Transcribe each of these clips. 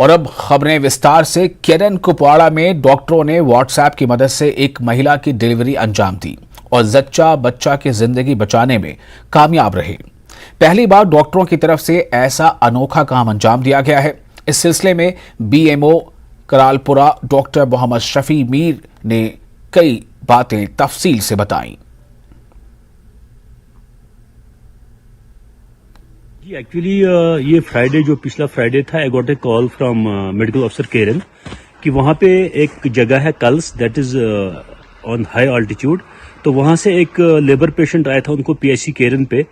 और अब खबरें विस्तार से। केरन कुपवाड़ा में डॉक्टरों ने व्हाट्सएप की मदद से एक महिला की डिलीवरी अंजाम दी और जच्चा बच्चा की जिंदगी बचाने में कामयाब रहे। पहली बार डॉक्टरों की तरफ से ऐसा अनोखा काम अंजाम दिया गया है। इस सिलसिले में बीएमओ करालपुरा डॉक्टर मोहम्मद शफी मीर ने कई बातें तफसील से बताई। जी एक्चुअली ये फ्राइडे जो पिछला फ्राइडे था, I got a call from medical officer Keran कि वहाँ पे एक जगह है कल्स, that is on high altitude. तो वहाँ से एक लेबर पेशेंट आया था उनको पीएचसी केरन पे।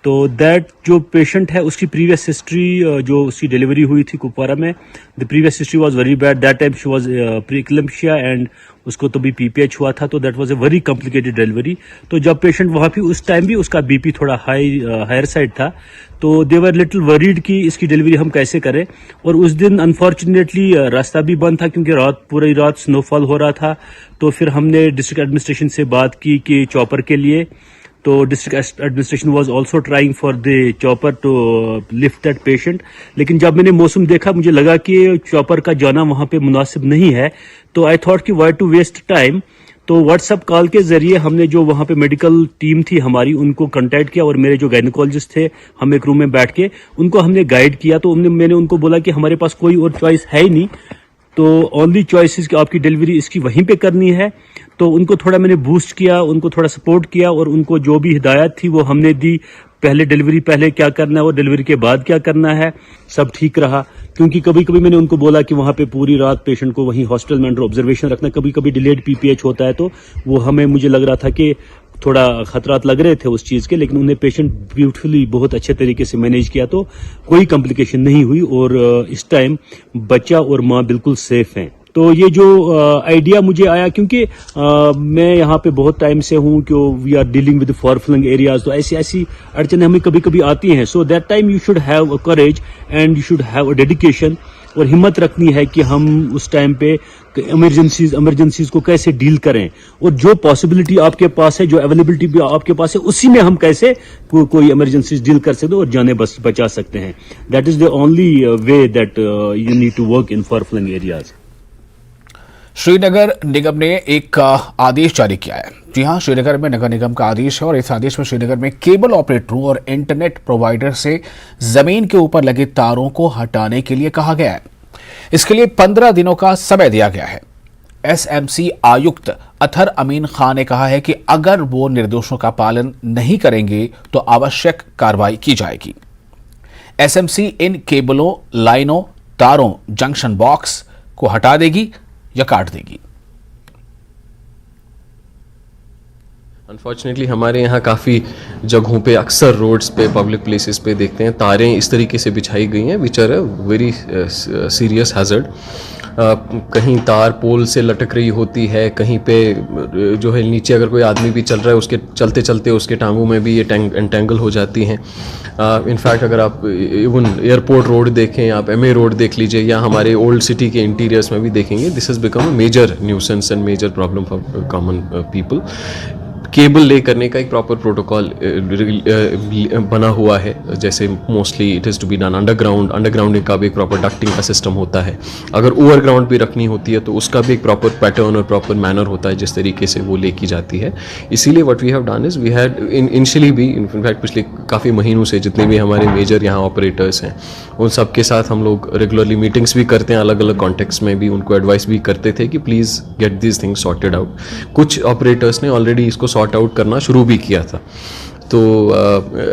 तो दैट जो पेशेंट है उसकी प्रीवियस हिस्ट्री, जो उसकी डिलीवरी हुई थी कुपवारा में, the previous history was very bad. That time she was pre-eclampsia and उसको तो भी पीपीएच हुआ था। तो that was a very complicated delivery. तो जब पेशेंट वहाँ पे उस टाइम भी उसका बीपी थोड़ा हायर साइड था, तो दे वर लिटिल वरीड कि इसकी डिलीवरी हम कैसे करें। और उस दिन अनफॉर्चुनेटली रास्ता भी बंद था क्योंकि पूरी रात स्नोफॉल हो रहा था। तो फिर हमने डिस्ट्रिक्ट एडमिनिस्ट्रेशन से बात की कि चॉपर के लिए, तो district administration was also trying for the chopper to lift that patient. लेकिन जब मैंने मौसम देखा मुझे लगा कि चॉपर का जाना वहां पे मुनासिब नहीं है। तो आई थॉट कि वाई टू वेस्ट टाइम। तो व्हाट्सएप कॉल के जरिए हमने जो वहां पे मेडिकल टीम थी हमारी उनको कांटेक्ट किया और मेरे जो गायनेकोलॉजिस्ट थे, हम एक रूम में बैठ के उनको हमने गाइड किया। तो मैंने उनको बोला कि हमारे पास कोई और चॉइस है ही नहीं, तो ओनली चॉइस इज कि आपकी डिलीवरी इसकी वहीं पे करनी है। तो उनको थोड़ा मैंने बूस्ट किया, उनको थोड़ा सपोर्ट किया और उनको जो भी हिदायत थी वो हमने दी। पहले डिलीवरी पहले क्या करना है और डिलीवरी के बाद क्या करना है, सब ठीक रहा। क्योंकि कभी कभी मैंने उनको बोला कि वहाँ पे पूरी रात पेशेंट को वहीं हॉस्पिटल में अंडर ऑब्जर्वेशन रखना, कभी कभी डिलेड पीपीएच होता है। तो वो मुझे लग रहा था कि थोड़ा खतरात लग रहे थे उस चीज़ के, लेकिन उन्हें पेशेंट ब्यूटीफुली बहुत अच्छे तरीके से मैनेज किया, तो कोई कॉम्प्लिकेशन नहीं हुई और इस टाइम बच्चा और माँ बिल्कुल सेफ हैं। तो ये जो आइडिया मुझे आया क्योंकि मैं यहाँ पे बहुत टाइम से हूँ कि we are dealing with far flung areas, तो ऐसी अड़चने हमें कभी कभी आती हैं। So that time you should have a courage and you should have a dedication, और हिम्मत रखनी है कि हम उस टाइम पे इमरजेंसीज को कैसे डील करें, और जो पॉसिबिलिटी आपके पास है, जो अवेलेबिलिटी भी आपके पास है, उसी में हम कैसे कोई इमरजेंसीज डील कर सकते हैं और जाने बचा सकते हैं। That is the only way that you need to work in far flung areas. Srinagar निगम ने एक आदेश जारी किया है। जी हां, श्रीनगर में नगर निगम का आदेश है और इस आदेश में श्रीनगर में केबल ऑपरेटरों और इंटरनेट प्रोवाइडर से जमीन के ऊपर लगे तारों को हटाने के लिए कहा गया है। इसके लिए 15 दिनों का समय दिया गया है। एसएमसी आयुक्त अथर अमीन खान ने कहा है कि अगर वो निर्देशों का पालन नहीं करेंगे तो आवश्यक कार्रवाई की जाएगी। एसएमसी इन केबलों, लाइनों, तारों, जंक्शन बॉक्स को हटा देगी या काट देगी। अनफॉर्चुनेटली हमारे यहाँ काफ़ी जगहों पे, अक्सर रोड्स पे, पब्लिक प्लेसेस पे देखते हैं तारें इस तरीके से बिछाई गई हैं which are a very serious hazard. कहीं तार पोल से लटक रही होती है, कहीं पे जो है नीचे अगर कोई आदमी भी चल रहा है उसके चलते चलते उसके टांगों में भी ये एंटेंगल हो जाती हैं। इनफैक्ट अगर आप इवन एयरपोर्ट रोड देखें, आप एमए रोड देख लीजिए, या हमारे ओल्ड सिटी के इंटीरियर्स में भी देखेंगे, this has become a major nuisance and major problem for common people. Cable lay करने का एक प्रॉपर प्रोटोकॉल बना हुआ है, जैसे mostly it is to be done undergrounding का भी एक प्रॉपर डक्टिंग का सिस्टम होता है। अगर ओवरग्राउंड भी रखनी होती है तो उसका भी एक प्रॉपर पैटर्न और प्रॉपर मैनर होता है जिस तरीके से वो लेकी जाती है। इसीलिए what we have done is we had initially भी, इनफैक्ट पिछले काफ़ी महीनों से जितने भी हमारे मेजर यहाँ ऑपरेटर्स हैं उन सब के साथ हम लोग रेगुलरली मीटिंग्स भी करते हैं, अलग अलग कॉन्टेक्स्ट में भी उनको एडवाइस भी करते थे कि please get this things sorted out. कुछ ऑपरेटर्स ने ऑलरेडी इसको सॉर्ट आउट करना शुरू भी किया था। तो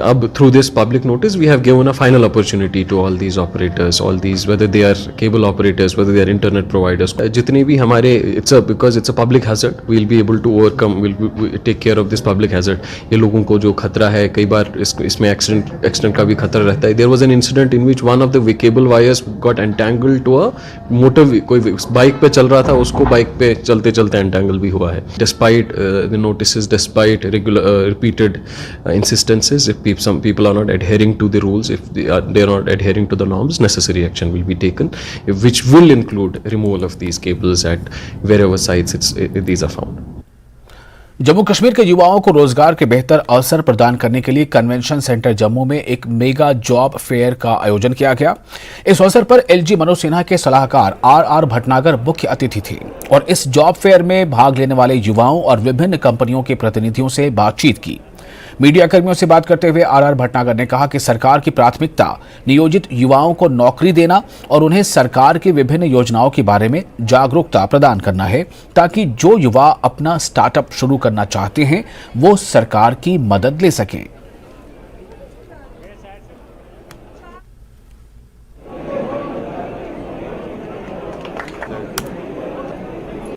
अब through this public notice we have given a final opportunity to all these operators, all these whether they are cable operators, whether they are internet providers, जितने भी हमारे because it's a public hazard, we will be able to overcome, will take care of this public hazard. ये लोगों को जो खतरा है, कई बार इसमें एक्सीडेंट का भी खतरा रहता है। There was an incident in which one of the cable wires got entangled to a motor, कोई बाइक पे चल रहा था, उसको बाइक पे चलते चलते एंटेंगल भी हुआ है। Despite the notice, despite repeated instances, if some people are not adhering to the rules, if they are not adhering to the norms, necessary action will be taken, which will include removal of these cables at wherever sites these are found. Jammu Kashmir के युवाओं को रोजगार के बेहतर अवसर प्रदान करने के लिए कन्वेंशन सेंटर जम्मू में एक मेगा जॉब फेयर का आयोजन किया गया। इस अवसर पर एलजी मनोज सिन्हा के सलाहकार आर भटनागर मुख्य अतिथि थे और इस जॉब फेयर में भाग लेने वाले युवाओं और विभिन्न कंपनियों के प्रतिनिधियों से बातचीत की। मीडिया कर्मियों से बात करते हुए आर भटनागर ने कहा कि सरकार की प्राथमिकता नियोजित युवाओं को नौकरी देना और उन्हें सरकार की विभिन्न योजनाओं के बारे में जागरूकता प्रदान करना है, ताकि जो युवा अपना स्टार्टअप शुरू करना चाहते हैं वो सरकार की मदद ले सकें।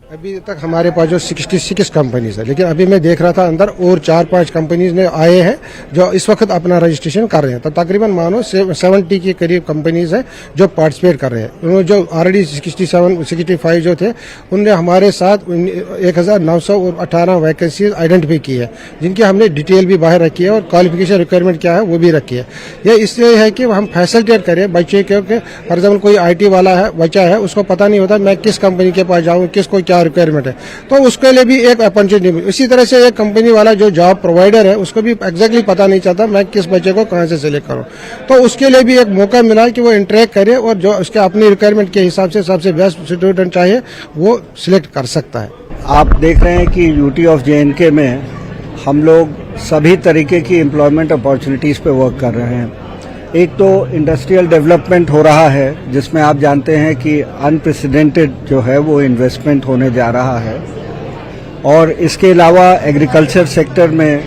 अभी तक हमारे पास जो 66 कंपनीज है, लेकिन अभी मैं देख रहा था अंदर और 4-5 कंपनीज ने आए हैं जो इस वक्त अपना रजिस्ट्रेशन कर रहे हैं। तो तकरीबन मानो 70 के करीब कंपनीज है जो पार्टिसिपेट कर रहे हैं। उन्होंने जो ऑलरेडी 65 जो थे उनने हमारे साथ 1918 वैकेंसीज आइडेंटिफाई की है, जिनकी हमने डिटेल भी बाहर रखी है और क्वालिफिकेशन रिक्वायरमेंट क्या है वो भी रखी है। यह इसलिए है कि हम फैसिलिटेट करें बच्चे, क्योंकि फॉर एग्जाम्पल कोई IT वाला है बच्चा है, उसको पता नहीं होता मैं किस कंपनी के पास जाऊँ, किसको क्या रिक्वायरमेंट है, तो उसके लिए भी एक अपॉर्चुनिटी मिली। इसी तरह से एक कंपनी वाला जो जॉब प्रोवाइडर है उसको भी एग्जैक्टली पता नहीं चलता मैं किस बच्चे को कहां से सिलेक्ट करूं, तो उसके लिए भी एक मौका मिला कि वो इंटरेक्ट करे और जो उसके अपनी रिक्वायरमेंट के हिसाब से सबसे बेस्ट स्टूडेंट चाहे वो सिलेक्ट कर सकता है। आप देख रहे हैं कि यूटी ऑफ JNK में हम लोग सभी तरीके की एम्प्लॉयमेंट अपॉर्चुनिटीज़ पे वर्क कर रहे हैं। एक तो इंडस्ट्रियल डेवलपमेंट हो रहा है, जिसमें आप जानते हैं कि अनप्रेसिडेंटेड जो है वो इन्वेस्टमेंट होने जा रहा है, और इसके अलावा एग्रीकल्चर सेक्टर में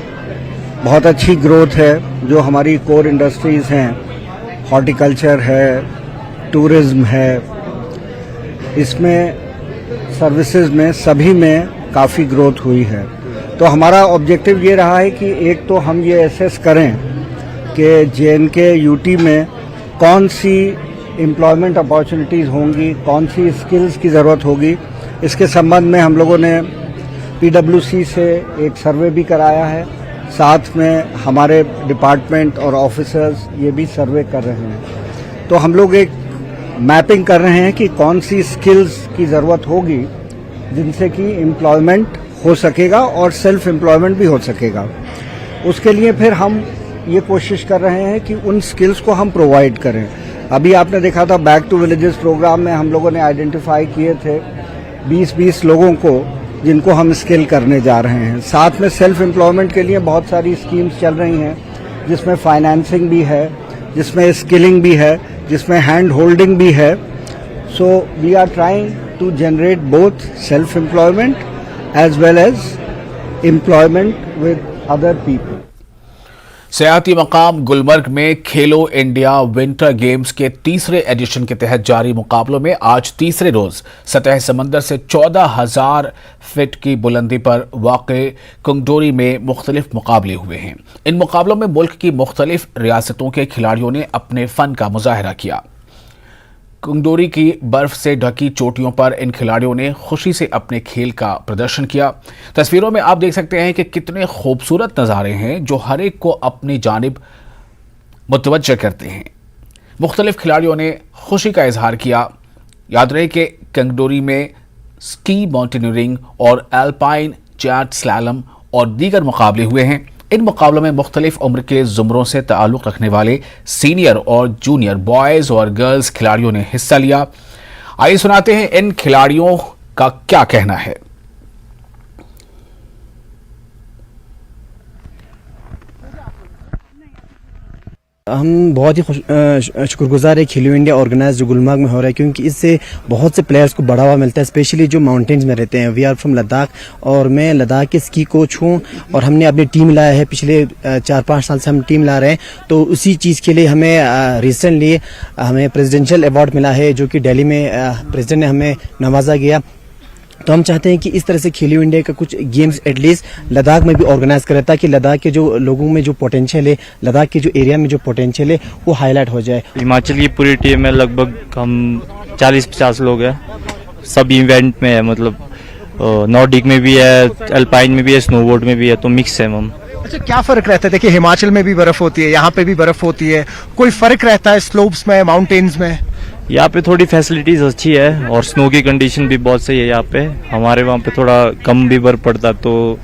बहुत अच्छी ग्रोथ है। जो हमारी कोर इंडस्ट्रीज़ हैं, हॉर्टिकल्चर है, टूरिज्म है, इसमें सर्विसेज में सभी में काफ़ी ग्रोथ हुई है। तो हमारा ऑब्जेक्टिव ये रहा है कि एक तो हम ये एसेस करें कि JNK UT में कौन सी एम्प्लॉयमेंट अपॉर्चुनिटीज़ होंगी, कौन सी स्किल्स की ज़रूरत होगी। इसके संबंध में हम लोगों ने PwC से एक सर्वे भी कराया है, साथ में हमारे डिपार्टमेंट और ऑफिसर्स ये भी सर्वे कर रहे हैं। तो हम लोग एक मैपिंग कर रहे हैं कि कौन सी स्किल्स की ज़रूरत होगी जिनसे कि एम्प्लॉयमेंट हो सकेगा और सेल्फ एम्प्लॉयमेंट भी हो सकेगा। उसके लिए फिर हम ये कोशिश कर रहे हैं कि उन स्किल्स को हम प्रोवाइड करें। अभी आपने देखा था बैक टू विलेजेस प्रोग्राम में हम लोगों ने आइडेंटिफाई किए थे 20-20 लोगों को जिनको हम स्किल करने जा रहे हैं। साथ में सेल्फ एम्प्लॉयमेंट के लिए बहुत सारी स्कीम्स चल रही हैं, जिसमें फाइनेंसिंग भी है, जिसमें स्किलिंग भी है, जिसमें हैंड होल्डिंग भी है। So we are trying to generate both self employment as well as employment with other people. सियाहती मकाम गुलमर्ग में खेलो इंडिया विंटर गेम्स के तीसरे एडिशन के तहत जारी मुकाबलों में आज तीसरे रोज सतह समंदर से 14,000 फीट की बुलंदी पर वाक़े कुंगडोरी में मुख्तलिफ मुकाबले हुए हैं। इन मुकाबलों में मुल्क की मुख्तलिफ रियासतों के खिलाड़ियों ने अपने फन का मुजाहरा किया। कुंगडोरी की बर्फ से ढकी चोटियों पर इन खिलाड़ियों ने खुशी से अपने खेल का प्रदर्शन किया। तस्वीरों में आप देख सकते हैं कि कितने खूबसूरत नज़ारे हैं जो हर एक को अपनी जानिब मुतवज्जह करते हैं। मुख्तलिफ खिलाड़ियों ने खुशी का इजहार किया। याद रहे कि कुंगडोरी में स्की माउंटेनियरिंग और एल्पाइन जैट स्लैलम और दीगर मुकाबले हुए हैं। इन मुकाबलों में मुख्तलिफ उम्र के जुमरों से ताल्लुक़ रखने वाले सीनियर और जूनियर बॉयज़ और गर्ल्स खिलाड़ियों ने हिस्सा लिया। आइए सुनाते हैं इन खिलाड़ियों का क्या कहना है। हम बहुत ही शुक्रगुजार है खेलो इंडिया ऑर्गेनाइज जो गुलमर्ग में हो रहा है, क्योंकि इससे बहुत से प्लेयर्स को बढ़ावा मिलता है, स्पेशली जो माउंटेन्स में रहते हैं। वी आर फ्रॉम लद्दाख और मैं लद्दाख के स्की कोच हूँ और हमने अपनी टीम लाया है। पिछले 4-5 साल से हम टीम ला रहे हैं, तो उसी चीज़ के लिए हमें रिसेंटली हमें प्रेसिडेंशियल अवार्ड मिला है, जो कि दिल्ली में प्रेसिडेंट ने हमें नवाजा गया। तो हम चाहते हैं कि इस तरह से खेलो इंडिया का कुछ गेम्स एटलीस्ट लद्दाख में भी ऑर्गेनाइज करें, ताकि लद्दाख के जो लोगों में जो पोटेंशियल है, लद्दाख के जो एरिया में जो पोटेंशियल है वो हाईलाइट हो जाए। हिमाचल की पूरी टीम में लगभग हम 40-50 लोग हैं। सब इवेंट में है, मतलब नॉर्डिक में भी है, अल्पाइन में भी है, स्नोबोर्ड में भी है, तो मिक्स है हम। अच्छा, क्या फर्क रहता है? देखिए हिमाचल में भी बर्फ होती है, यहाँ पे भी बर्फ होती है, कोई फर्क रहता है स्लोप्स में, माउंटेन्स में? यहाँ पे थोड़ी फैसिलिटीज अच्छी है और स्नो की कंडीशन भी बहुत सही है यहाँ पे। हमारे वहाँ पे थोड़ा कम भी बर्फ पड़ता, तो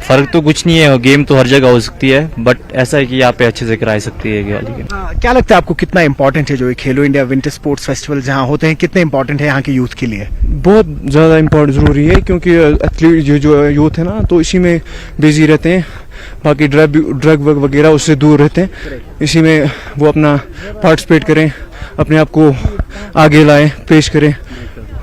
फ़र्क तो कुछ नहीं है, गेम तो हर जगह हो सकती है, बट ऐसा है कि यहाँ पे अच्छे से कराई सकती है ये वाली गेम। क्या लगता है आपको कितना इंपॉर्टेंट है जो ये खेलो इंडिया विंटर स्पोर्ट्स फेस्टिवल जहाँ होते हैं, कितने इंपॉर्टेंट है यहाँ के यूथ के लिए? बहुत ज़्यादा इम्पोर्टेंट ज़रूरी है, क्योंकि एथलीट जो यूथ है ना, तो इसी में बिजी रहते हैं, बाकी ड्रग वगैरह उससे दूर रहते हैं। इसी में वो अपना पार्टिसिपेट करें, अपने आप को आगे लाएं, पेश करें,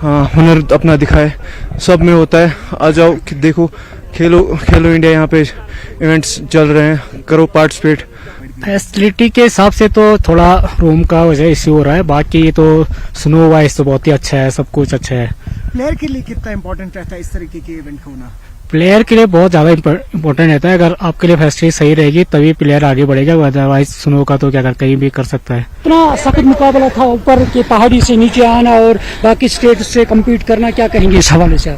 हाँ, हुनर अपना दिखाए, सब में होता है। आ जाओ देखो, खेलो इंडिया यहाँ पे इवेंट्स चल रहे हैं, करो पार्टिसिपेट। फैसिलिटी के हिसाब से तो थोड़ा रूम का वजह इश्यू हो रहा है, बाकी तो स्नो वाइज तो बहुत ही अच्छा है, सब कुछ अच्छा है। प्लेयर के लिए कितना इंपॉर्टेंट रहता है इस तरीके के इवेंट का होना? प्लेयर के लिए बहुत ज्यादा इम्पोर्टेंट रहता है। अगर आपके लिए फैसिलिटी सही रहेगी तभी प्लेयर आगे बढ़ेगा, अदरवाइज स्नो का तो क्या कहीं भी कर सकता है। इतना सख्त मुकाबला था, ऊपर के पहाड़ी से नीचे आना और बाकी स्टेट से कम्पीट करना, क्या कहेंगे इस हवाले से?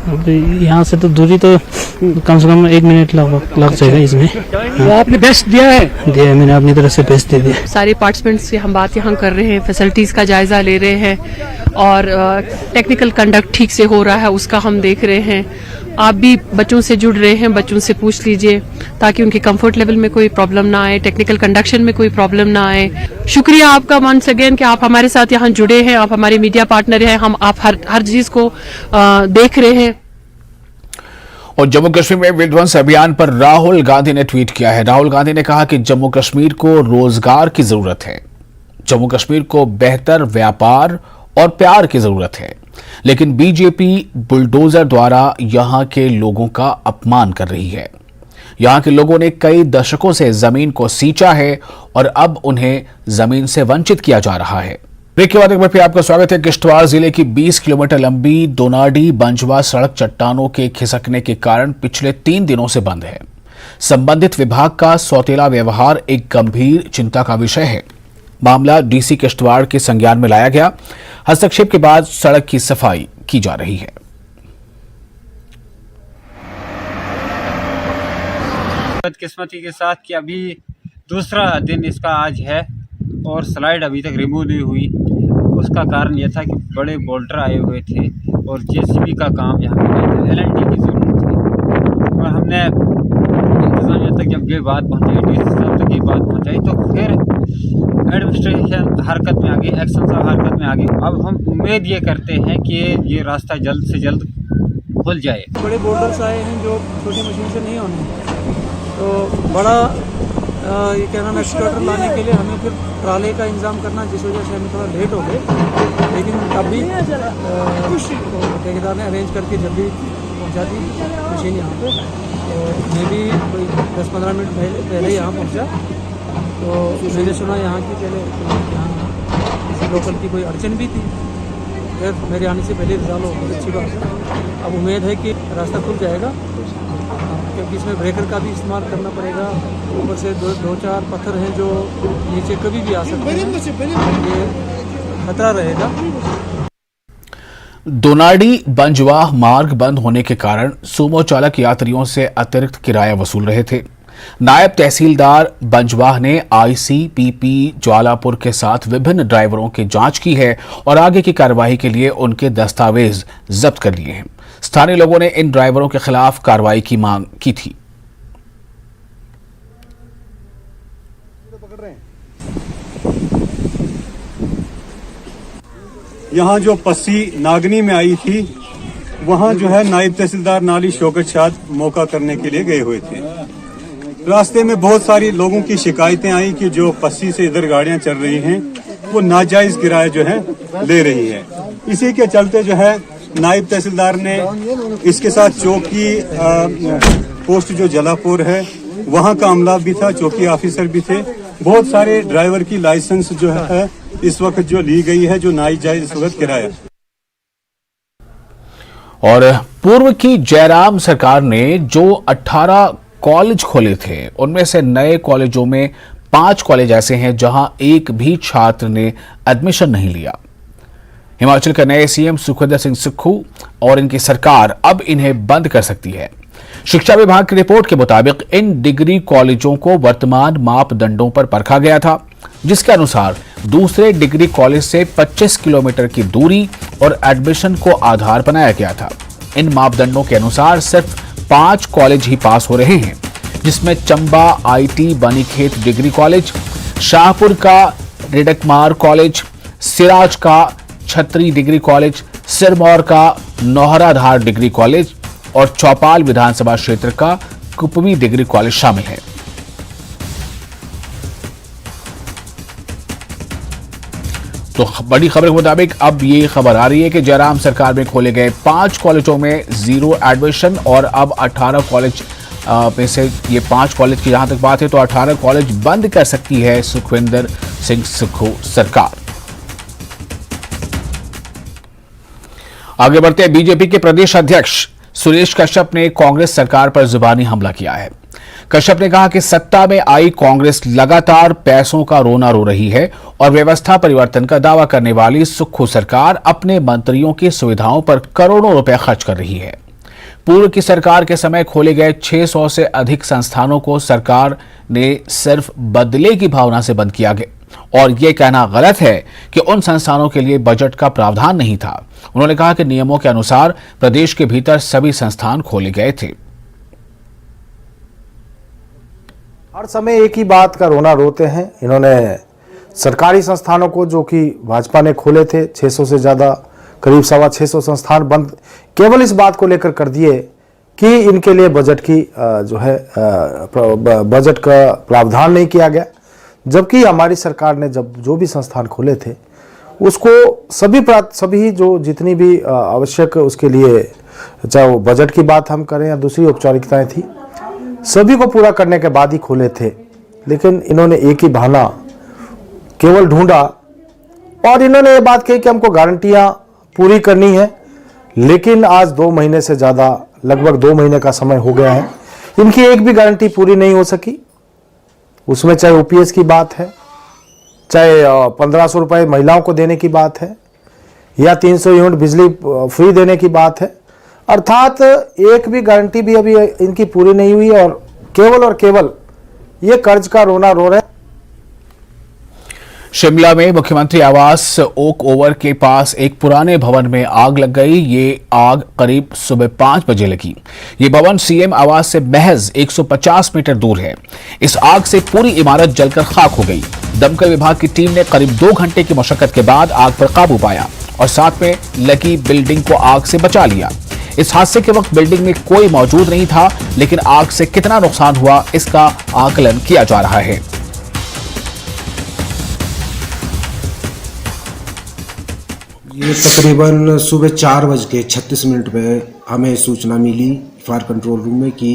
यहाँ से तो दूरी तो कम से कम 1 मिनट लग जाएगा इसमें। तो आपने बेस्ट दिया है? मैंने अपनी तरफ से बेस्ट दे दिया। सारे पार्टिसिपेंट्स से हम बात यहाँ कर रहे हैं, फैसिलिटीज का जायजा ले रहे हैं और टेक्निकल कंडक्ट ठीक से हो रहा है उसका हम देख रहे हैं। आप भी बच्चों से जुड़ रहे हैं, बच्चों से पूछ लीजिए ताकि उनके कंफर्ट लेवल में कोई प्रॉब्लम ना आए, टेक्निकल कंडक्शन में कोई प्रॉब्लम ना आए। शुक्रिया आपका वंस अगेन कि आप हमारे साथ यहाँ जुड़े हैं, आप हमारे मीडिया पार्टनर हैं, आप हर चीज को देख रहे हैं। और जम्मू कश्मीर में विध्वंस अभियान पर राहुल गांधी ने ट्वीट किया है। राहुल गांधी ने कहा कि जम्मू कश्मीर को रोजगार की जरूरत है, जम्मू कश्मीर को बेहतर व्यापार और प्यार की जरूरत है, लेकिन बीजेपी बुलडोजर द्वारा यहां के लोगों का अपमान कर रही है। यहां के लोगों ने कई दशकों से जमीन को सींचा है और अब उन्हें जमीन से वंचित किया जा रहा है। ब्रेक के बाद एक बार फिर आपका स्वागत है। किश्तवाड़ जिले की 20 किलोमीटर लंबी दोनाडी बंजवा सड़क चट्टानों के खिसकने के कारण पिछले 3 दिनों से बंद है। संबंधित विभाग का सौतेला व्यवहार एक गंभीर चिंता का विषय है। मामला डीसी किश्तवाड़ के संज्ञान में लाया गया। हस्तक्षेप के बाद सड़क की सफाई की जा रही है। बदकिस्मती के साथ कि अभी दूसरा दिन इसका आज है और स्लाइड अभी तक रिमूव नहीं हुई। उसका कारण यह था कि बड़े बोल्डर आए हुए थे और जेसीबी का काम यहाँ पे LNT की जरूरत थी और हमने इंतजामिया तक जब ये बात पहुँचाई, डीसी साहब तक ये बात पहुँचाई, तो फिर एडमिनिस्ट्रेशन हरकत में आ गई, एक्शन साहब हरकत में आ गई। अब हम उम्मीद ये करते हैं कि ये रास्ता जल्द से जल्द खुल जाए। बड़े बोल्डर्स आए हैं जो छोटी मशीन से नहीं होने, तो बड़ा ये क्या नाम है, एक्सकवेटर लाने के लिए हमें फिर ट्राले का इंतजाम करना, जिस वजह से हमें थोड़ा लेट हो गए, लेकिन तब भी ठेकेदार ने अरेंज करके जल्दी पहुंचा दी मशीन यहाँ पे। और मैं भी कोई 10-15 मिनट पहले यहाँ पहुँचा, तो मैंने सुना यहाँ की पहले यहाँ किसी लोकल की कोई अड़चन भी थी, फिर मेरे आने से पहले रिजॉल्व हो बहुत अच्छी बात है। अब उम्मीद है कि रास्ता खुल जाएगा, क्योंकि इसमें ब्रेकर का भी इस्तेमाल करना पड़ेगा। ऊपर से 2-4 पत्थर हैं जो नीचे कभी भी आ सकते हैं, ये खतरा रहेगा। दोनाडी बंजवाह मार्ग बंद होने के कारण सुमो चालक यात्रियों से अतिरिक्त किराया वसूल रहे थे। नायब तहसीलदार बंजवाह ने ICPP ज्वालापुर के साथ विभिन्न ड्राइवरों की जांच की है और आगे की कार्रवाई के लिए उनके दस्तावेज जब्त कर लिए हैं। स्थानीय लोगों ने इन ड्राइवरों के खिलाफ कार्रवाई की मांग की थी। यहाँ जो पस्सी नागनी में आई थी, वहाँ जो है नायब तहसीलदार नाली शौकत शाद मौका करने के लिए गए हुए थे। रास्ते में बहुत सारी लोगों की शिकायतें आई कि जो पस्सी से इधर गाड़ियां चल रही हैं वो नाजायज किराया जो है ले रही है। इसी के चलते जो है नायब तहसीलदार ने इसके साथ चौकी पोस्ट जो जलापुर है वहाँ का अमला भी था, चौकी ऑफिसर भी थे। बहुत सारे ड्राइवर की लाइसेंस जो है इस वक्त जो ली गई है, जो नाजायज इस वक्त किराया। और पूर्व की जयराम सरकार ने जो 18 कॉलेज खोले थे, उनमें से नए कॉलेजों में 5 कॉलेज ऐसे हैं जहां एक भी छात्र ने एडमिशन नहीं लिया। हिमाचल के नए सीएम सुखविंदर सिंह सुक्खू और इनकी सरकार अब इन्हें बंद कर सकती है। शिक्षा विभाग की रिपोर्ट के मुताबिक इन डिग्री कॉलेजों को वर्तमान मापदंडों पर परखा गया था, जिसके अनुसार दूसरे डिग्री कॉलेज से 25 किलोमीटर की दूरी और एडमिशन को आधार बनाया गया था। इन मापदंडों के अनुसार सिर्फ 5 कॉलेज ही पास हो रहे हैं, जिसमें Chamba IT Banikhet degree college, Shahpur का रिडकमार कॉलेज, सिराज का छतरी डिग्री कॉलेज, सिरमौर का नौहराधार डिग्री कॉलेज और चौपाल विधानसभा क्षेत्र का कुपवी डिग्री कॉलेज शामिल है। तो बड़ी खबर के मुताबिक अब ये खबर आ रही है कि जयराम सरकार में खोले गए 5 कॉलेजों में जीरो एडमिशन और अब 18 कॉलेज में से ये 5 कॉलेज की जहां तक बात है तो 18 कॉलेज बंद कर सकती है सुखविंदर सिंह सुक्खू सरकार। आगे बढ़ते हैं। बीजेपी के प्रदेश अध्यक्ष सुरेश कश्यप ने कांग्रेस सरकार पर जुबानी हमला किया है। कश्यप ने कहा कि सत्ता में आई कांग्रेस लगातार पैसों का रोना रो रही है और व्यवस्था परिवर्तन का दावा करने वाली सुक्खू सरकार अपने मंत्रियों की सुविधाओं पर करोड़ों रुपए खर्च कर रही है। पूर्व की सरकार के समय खोले गए 600 से अधिक संस्थानों को सरकार ने सिर्फ बदले की भावना से बंद किया गया और यह कहना गलत है कि उन संस्थानों के लिए बजट का प्रावधान नहीं था। उन्होंने कहा कि नियमों के अनुसार प्रदेश के भीतर सभी संस्थान खोले गए थे। हर समय एक ही बात का रोना रोते हैं। इन्होंने सरकारी संस्थानों को जो कि भाजपा ने खोले थे 600 से ज़्यादा, करीब 625 संस्थान बंद केवल इस बात को लेकर कर दिए कि इनके लिए बजट की बजट का प्रावधान नहीं किया गया। जबकि हमारी सरकार ने जब जो भी संस्थान खोले थे उसको सभी जो जितनी भी आवश्यक उसके लिए, चाहे वो बजट की बात हम करें या दूसरी औपचारिकताएं थी, सभी को पूरा करने के बाद ही खोले थे। लेकिन इन्होंने एक ही बहाना केवल ढूंढा और इन्होंने ये बात कही कि हमको गारंटियां पूरी करनी है। लेकिन आज 2 महीने से ज़्यादा, लगभग 2 महीने का समय हो गया है, इनकी एक भी गारंटी पूरी नहीं हो सकी। उसमें चाहे ओपीएस की बात है, चाहे 1500 रुपये महिलाओं को देने की बात है या 300 यूनिट बिजली फ्री देने की बात है, अर्थात एक भी गारंटी भी अभी इनकी पूरी नहीं हुई और केवल ये कर्ज का रोना रो रहे हैं। शिमला में मुख्यमंत्री आवास ओक ओवर के पास एक पुराने भवन में आग लग गई। ये आग करीब सुबह 5 बजे लगी। ये भवन सीएम आवास से महज 150 मीटर दूर है। इस आग से पूरी इमारत जलकर खाक हो गई। दमकल विभाग की टीम ने करीब 2 घंटे की मशक्कत के बाद आग पर काबू पाया और साथ में लगी बिल्डिंग को आग से बचा लिया। इस हादसे के वक्त बिल्डिंग में कोई मौजूद नहीं था, लेकिन आग से कितना नुकसान हुआ इसका आकलन किया जा रहा है। ये तकरीबन सुबह 4:36 पे हमें सूचना मिली फायर कंट्रोल रूम में कि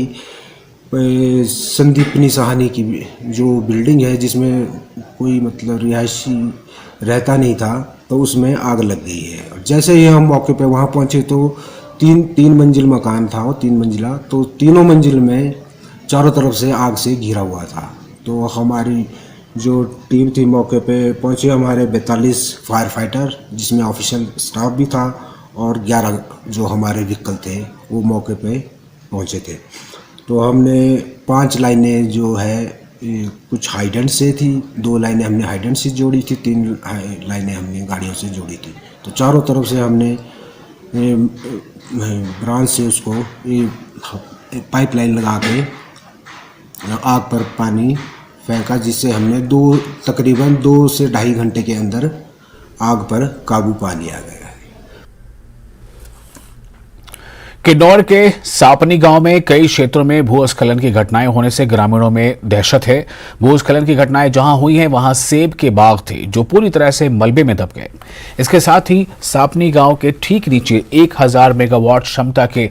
संदीपनी सहानी की जो बिल्डिंग है जिसमें कोई मतलब रिहायशी रहता नहीं था, तो उसमें आग लग गई है। जैसे ही हम मौके पे वहाँ पहुँचे तो तीन मंजिल मकान था, वो 3 मंजिला, तो तीनों मंजिल में चारों तरफ से आग से घिरा हुआ था। तो हमारी जो टीम थी मौके पे पहुंचे, हमारे 42 फायर फाइटर जिसमें ऑफिशियल स्टाफ भी था और 11 जो हमारे व्हीकल थे वो मौके पे पहुंचे थे। तो हमने 5 लाइनें जो है कुछ हाइडेंट से थी, 2 लाइनें हमने हाइडेंट से जोड़ी थी, 3 लाइनें हमने गाड़ियों से जोड़ी थी। तो चारों तरफ से हमने ब्रांच से उसको पाइपलाइन लगा के आग पर पानी फेंका, जिससे हमने तकरीबन 2 से 2.5 घंटे के अंदर आग पर काबू पा लिया गया। किन्नौर के सापनी गांव में कई क्षेत्रों में भूस्खलन की घटनाएं होने से ग्रामीणों में दहशत है। भूस्खलन की घटनाएं जहां हुई हैं वहां सेब के बाग थे जो पूरी तरह से मलबे में दब गए। इसके साथ ही सापनी गांव के ठीक नीचे 1000 मेगावाट क्षमता के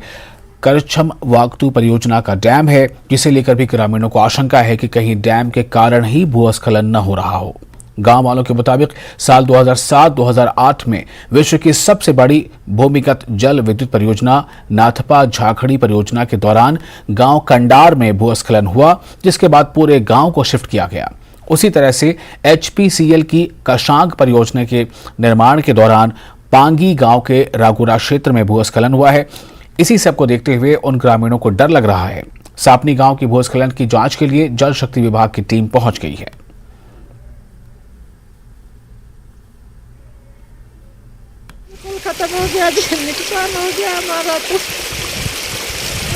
करछम वागतू परियोजना का डैम है, जिसे लेकर भी ग्रामीणों को आशंका है कि कहीं डैम के कारण ही भूस्खलन न हो रहा हो। गांव वालों के मुताबिक साल 2007-2008 में विश्व की सबसे बड़ी भूमिगत जल विद्युत परियोजना नाथपा झाखड़ी परियोजना के दौरान गांव कंडार में भूस्खलन हुआ, जिसके बाद पूरे गांव को शिफ्ट किया गया। उसी तरह से HPCL की कशांग परियोजना के निर्माण के दौरान पांगी गांव के रागुरा क्षेत्र में भूस्खलन हुआ है। इसी सब को देखते हुए उन ग्रामीणों को डर लग रहा है। सापनी गांव की भूस्खलन की जांच के लिए जल शक्ति विभाग की टीम पहुंच गई है। खत्म हो गया, नुकसान हो गया हमारा। तो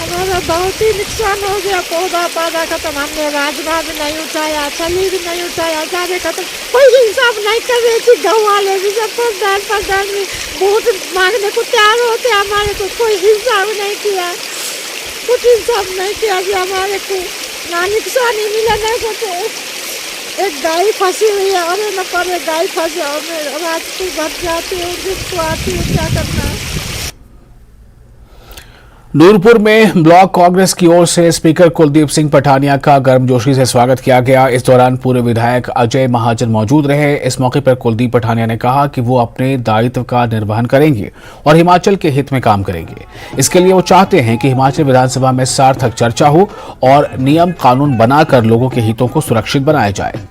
हमारा बहुत ही नुकसान हो गया, पौधा पौधा खत्म, हमने राजमा भी नहीं उठाया, छली भी नहीं उठाया, सारे खत्म, कोई इंसाफ नहीं कर रहे थे। गाँव वाले भी सब प्रधान भी बहुत मांगने को तैयार होते, हमारे को कोई इंसाफ नहीं किया, कुछ इंसाफ नहीं किया कि हमारे को ना नुकसान ही मिला नहीं कुछ। एक गाय फंसी हुई है, अरे न करे गाय फंसे, हमें रात को भर जाती है, जिसको आती है क्या करना है। नूरपुर में ब्लॉक कांग्रेस की ओर से स्पीकर कुलदीप सिंह पठानिया का गर्मजोशी से स्वागत किया गया। इस दौरान पूर्व विधायक अजय महाजन मौजूद रहे। इस मौके पर कुलदीप पठानिया ने कहा कि वो अपने दायित्व का निर्वहन करेंगे और हिमाचल के हित में काम करेंगे। इसके लिए वो चाहते हैं कि हिमाचल विधानसभा में सार्थक चर्चा हो और नियम कानून बनाकर लोगों के हितों को सुरक्षित बनाया जाए।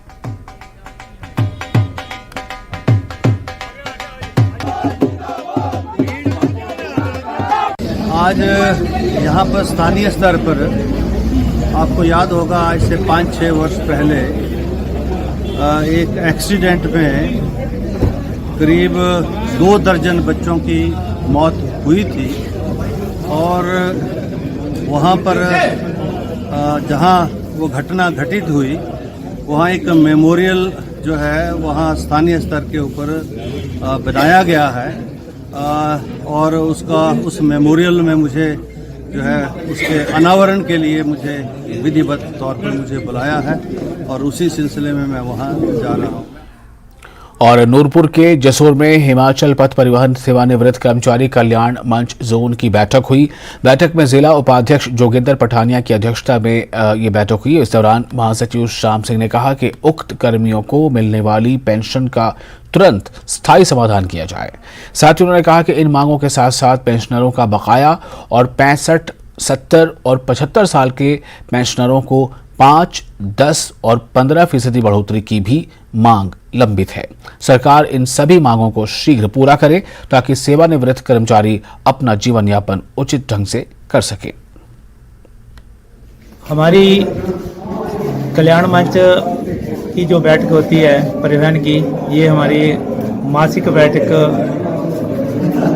आज यहाँ पर स्थानीय स्तर पर आपको याद होगा, आज से 5-6 वर्ष पहले एक एक्सीडेंट में करीब 2 दर्जन बच्चों की मौत हुई थी और वहाँ पर जहाँ वो घटना घटित हुई वहाँ एक मेमोरियल जो है वहाँ स्थानीय स्तर के ऊपर बनाया गया है और उस मेमोरियल में मुझे जो है उसके अनावरण के लिए मुझे विधिवत तौर पर मुझे बुलाया है और उसी सिलसिले में मैं वहाँ जा रहा हूँ। और नूरपुर के जसोर में हिमाचल पथ परिवहन सेवानिवृत्त कर्मचारी कल्याण मंच जोन की बैठक हुई। बैठक में जिला उपाध्यक्ष जोगिंदर पठानिया की अध्यक्षता में ये बैठक हुई। इस दौरान महासचिव श्याम सिंह ने कहा कि उक्त कर्मियों को मिलने वाली पेंशन का तुरंत स्थायी समाधान किया जाए। साथ ही उन्होंने कहा कि इन मांगों के साथ साथ पेंशनरों का बकाया और 65, 70 और 75 साल के पेंशनरों को 5, 10 और 15% बढ़ोतरी की भी मांग लंबित है। सरकार इन सभी मांगों को शीघ्र पूरा करे ताकि सेवानिवृत्त कर्मचारी अपना जीवन यापन उचित ढंग से कर सके। हमारी कल्याण मंच की जो बैठक होती है परिवहन की, ये हमारी मासिक बैठक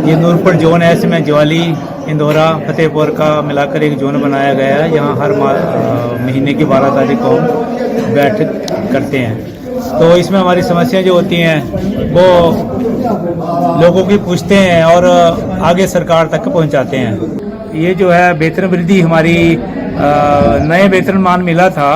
ये नूरपुर जोन है, इसमें ज्वाली, इंदौरा, फतेहपुर का मिलाकर एक जोन बनाया गया है। यहाँ हर महीने की 12 तारीख को बैठक करते हैं। तो इसमें हमारी समस्याएं जो होती हैं वो लोगों की पूछते हैं और आगे सरकार तक पहुंचाते हैं। ये जो है वेतन वृद्धि हमारी नए वेतनमान मिला था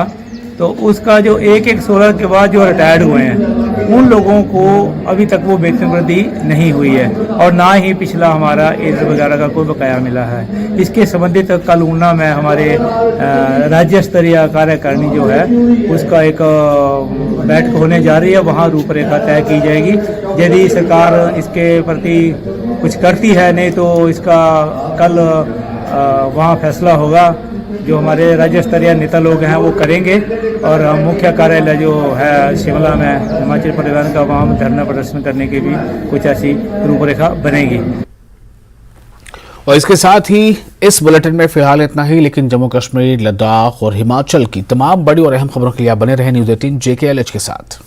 तो उसका जो 1/1/16 के बाद जो रिटायर्ड हुए हैं उन लोगों को अभी तक वो वेतन वृद्धि नहीं हुई है और ना ही पिछला हमारा एज वगैरह का कोई बकाया मिला है। इसके संबंधित कल ऊना में हमारे राज्य स्तरीय कार्यकारिणी जो है उसका एक बैठक होने जा रही है। वहाँ रूपरेखा तय की जाएगी। यदि सरकार इसके प्रति कुछ करती है, नहीं तो इसका कल वहाँ फैसला होगा। जो हमारे राज्य स्तरीय नेता लोग हैं वो करेंगे और मुख्य कार्यालय जो है शिमला में हिमाचल परिवहन का, वहाँ धरना प्रदर्शन करने की भी कुछ ऐसी रूपरेखा बनेगी। और इसके साथ ही इस बुलेटिन में फिलहाल इतना ही, लेकिन जम्मू कश्मीर, लद्दाख और हिमाचल की तमाम बड़ी और अहम खबरों के लिए बने रहे न्यूज़ 18 JKLH के साथ।